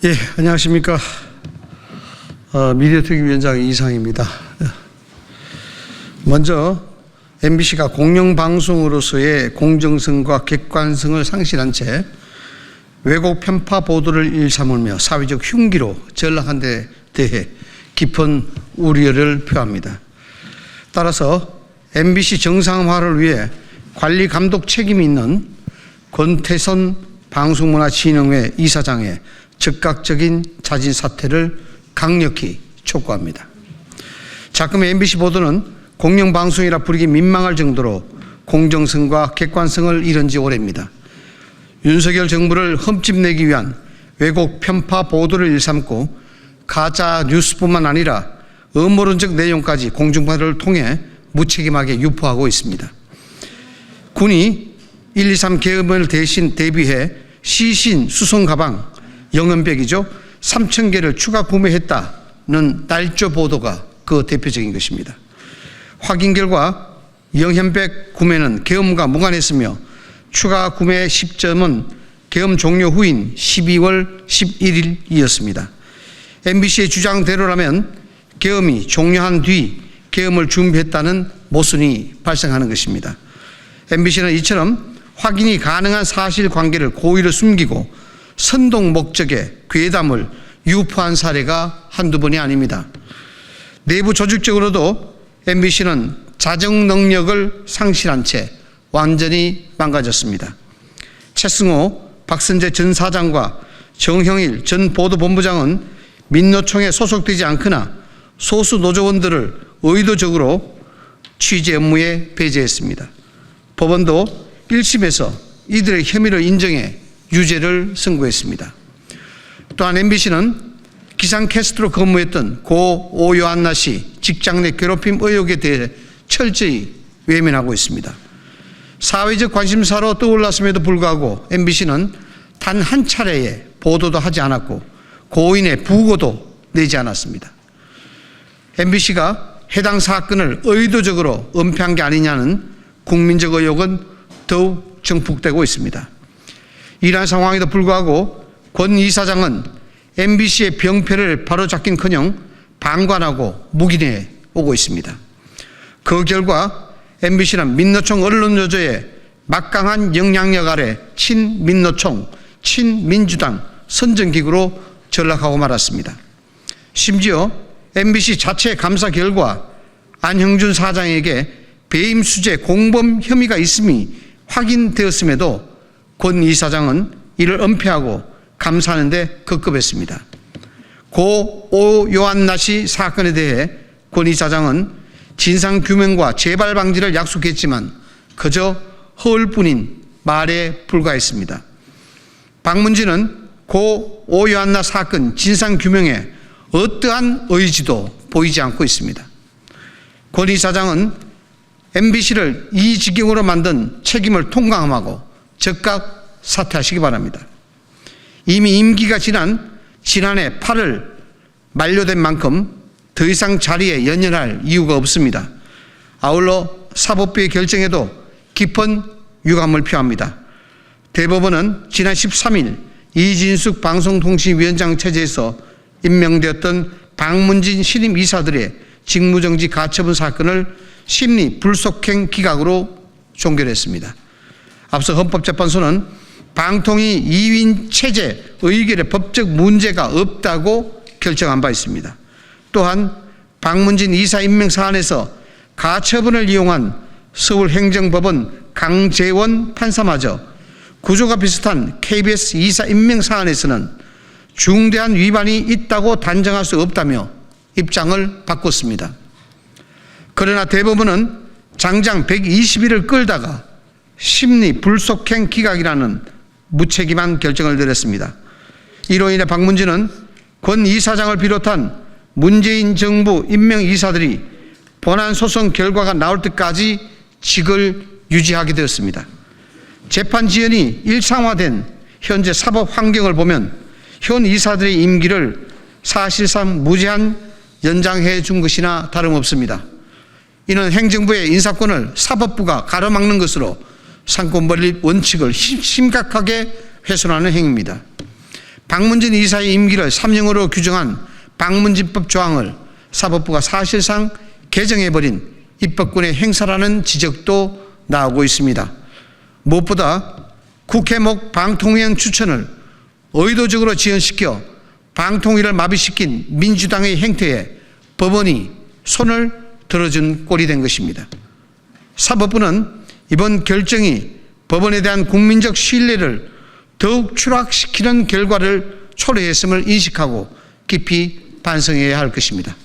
예, 안녕하십니까. 미디어특위위원장 이상입니다. 먼저 MBC가 공영방송으로서의 공정성과 객관성을 상실한 채 왜곡 편파 보도를 일삼으며 사회적 흉기로 전락한 데 대해 깊은 우려를 표합니다. 따라서 MBC 정상화를 위해 관리 감독 책임이 있는 권태선 방송문화진흥회 이사장의 즉각적인 자진 사퇴를 강력히 촉구합니다. 자금의 MBC 보도는 공영방송이라 부르기 민망할 정도로 공정성과 객관성을 잃은 지 오래입니다. 윤석열 정부를 흠집내기 위한 왜곡 편파 보도를 일삼고 가짜 뉴스뿐만 아니라 음모론적 내용까지 공중파를 통해 무책임하게 유포하고 있습니다. 군이 123 계엄을 대비해 시신 수송 가방 영연백이죠. 3,000개를 추가 구매했다는 날조 보도가 그 대표적인 것입니다. 확인 결과 영연백 구매는 계엄과 무관했으며 추가 구매 시점은 계엄 종료 후인 12월 11일이었습니다. MBC의 주장대로라면 계엄이 종료한 뒤 계엄을 준비했다는 모순이 발생하는 것입니다. MBC는 이처럼 확인이 가능한 사실관계를 고의로 숨기고 선동 목적의 괴담을 유포한 사례가 한두 번이 아닙니다. 내부 조직적으로도 MBC는 자정 능력을 상실한 채 완전히 망가졌습니다. 최승호, 박선재 전 사장과 정형일 전 보도본부장은 민노총에 소속되지 않거나 소수 노조원들을 의도적으로 취재 업무에 배제했습니다. 법원도 1심에서 이들의 혐의를 인정해 유죄를 선고했습니다. 또한 MBC는 기상캐스터로 근무했던 고 오요한나 씨 직장 내 괴롭힘 의혹에 대해 철저히 외면하고 있습니다. 사회적 관심사로 떠올랐음에도 불구하고 MBC는 단 한 차례의 보도도 하지 않았고 고인의 부고도 내지 않았습니다. MBC가 해당 사건을 의도적으로 은폐한 게 아니냐는 국민적 의혹은 더욱 증폭되고 있습니다. 이러한 상황에도 불구하고 권 이사장은 MBC의 병폐를 바로잡긴커녕 방관하고 묵인해 오고 있습니다. 그 결과 MBC는 민노총 언론노조의 막강한 영향력 아래 친민노총, 친민주당 선전기구로 전락하고 말았습니다. 심지어 MBC 자체 감사 결과 안형준 사장에게 배임 수재 공범 혐의가 있음이 확인되었음에도 권 이사장은 이를 은폐하고 감사하는 데 급급했습니다. 고 오요한나 씨 사건에 대해 권 이사장은 진상규명과 재발 방지를 약속했지만 그저 허울뿐인 말에 불과했습니다. 박문진은 고 오요한나 사건 진상규명에 어떠한 의지도 보이지 않고 있습니다. 권 이사장은 MBC를 이 지경으로 만든 책임을 통감하고 즉각 사퇴하시기 바랍니다. 이미 임기가 지난 지난해 8월 만료된 만큼 더 이상 자리에 연연할 이유가 없습니다. 아울러 사법부의 결정에도 깊은 유감을 표합니다. 대법원은 지난 13일 이진숙 방송통신위원장 체제에서 임명되었던 박문진 신임 이사들의 직무정지 가처분 사건을 심리 불속행 기각으로 종결했습니다. 앞서 헌법재판소는 방통위 2인 체제 의결에 법적 문제가 없다고 결정한 바 있습니다. 또한 박문진 이사 임명 사안에서 가처분을 이용한 서울행정법원 강재원 판사마저 구조가 비슷한 KBS 이사 임명 사안에서는 중대한 위반이 있다고 단정할 수 없다며 입장을 바꿨습니다. 그러나 대법원은 장장 120일을 끌다가 심리 불속행 기각이라는 무책임한 결정을 내렸습니다. 이로 인해 박문진은 권 이사장을 비롯한 문재인 정부 임명 이사들이 본안 소송 결과가 나올 때까지 직을 유지하게 되었습니다. 재판 지연이 일상화된 현재 사법 환경을 보면 현 이사들의 임기를 사실상 무제한 연장해 준 것이나 다름없습니다. 이는 행정부의 인사권을 사법부가 가로막는 것으로 상권분립 원칙을 심각하게 훼손하는 행위입니다. 박문진 이사의 임기를 3년으로 규정한 박문진법 조항을 사법부가 사실상 개정해버린 입법권의 행사라는 지적도 나오고 있습니다. 무엇보다 국회목 방통위원 추천을 의도적으로 지연시켜 방통위를 마비시킨 민주당의 행태에 법원이 손을 들어준 꼴이 된 것입니다. 사법부는 이번 결정이 법원에 대한 국민적 신뢰를 더욱 추락시키는 결과를 초래했음을 인식하고 깊이 반성해야 할 것입니다.